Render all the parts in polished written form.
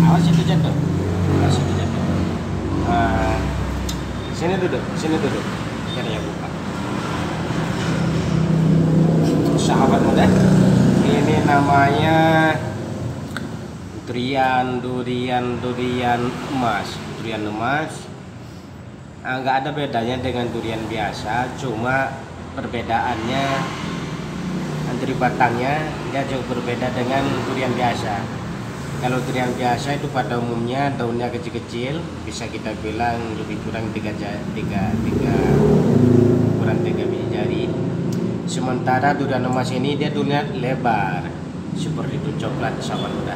Awas itu jatuh. Awas itu jatuh. Sini duduk, sini duduk. Biar ya buka. Sahabat muda, ini namanya durian emas. Durian emas nggak ada bedanya dengan durian biasa, cuma perbedaannya dari batangnya dia jauh berbeda dengan durian biasa. Kalau durian biasa itu pada umumnya daunnya kecil-kecil, bisa kita bilang lebih kurang 3 biji jari. Sementara durian emas ini dia daunnya lebar seperti itu, coklat sahabat muda.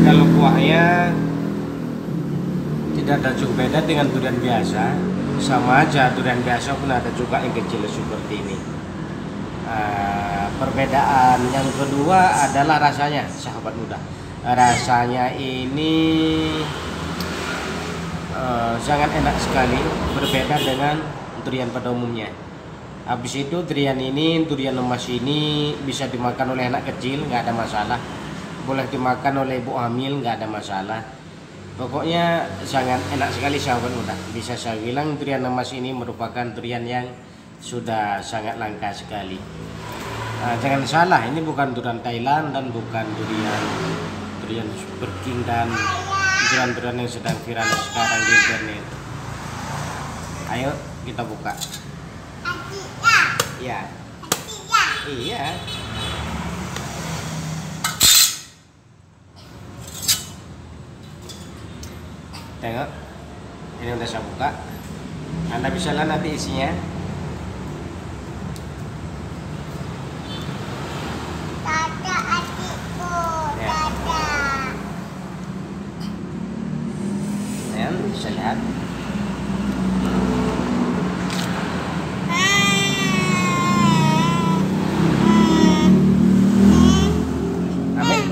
Kalau kuahnya tidak ada jauh beda dengan durian biasa, sama aja durian biasa pun ada juga yang kecil seperti ini. Perbedaan yang kedua adalah rasanya sahabat muda. Rasanya ini sangat enak sekali, berbeda dengan durian pada umumnya. Habis itu durian emas ini bisa dimakan oleh anak kecil, nggak ada masalah. Boleh dimakan oleh ibu hamil, nggak ada masalah. Pokoknya sangat enak sekali sahabat muda. Bisa saya bilang durian emas ini merupakan durian yang sudah sangat langka sekali. Jangan salah, ini bukan durian Thailand dan bukan durian Super King dan durian yang sedang viral sekarang di internet. Ayo kita buka. Iya. Iya. Tengok, ini udah saya buka. Anda bisa lihat nanti isinya. Dadah adikku, Ya. dadah. Dan bisa lihat. Amin.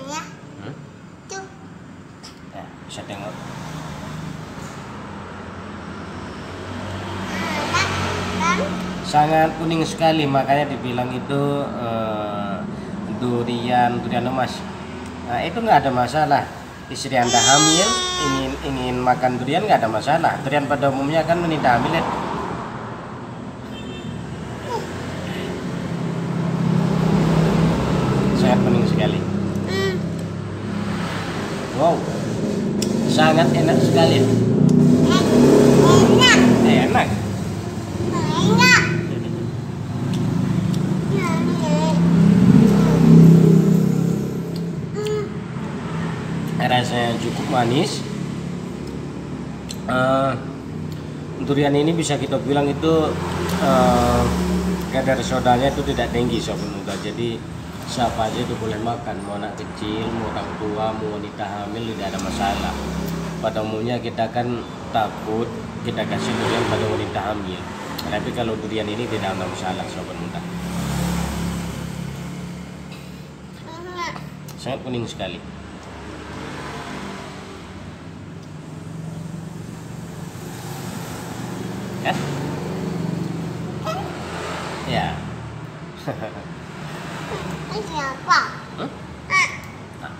Ya, Hmm? tuh. Ya, bisa tengok. Kan? Sangat kuning sekali, makanya dibilang itu durian emas. Nah, itu nggak ada masalah. Istri Anda hamil, ingin makan durian, nggak ada masalah. Durian pada umumnya kan wanita hamil ya. Sangat kuning sekali. Wow, sangat enak sekali. Enak, Enak. enak. Rasanya cukup manis. Durian ini bisa kita bilang itu kadar sodanya itu tidak tinggi sobat muda. Jadi siapa aja itu boleh makan, mau anak kecil, mau orang tua, mau wanita hamil, tidak ada masalah. Pada umumnya kita kan takut kita kasih durian pada wanita hamil, tapi kalau durian ini tidak ada masalah sobat muda. Sangat kuning sekali. Kan? Ya. Siapa? Hmm? Ah, Nah,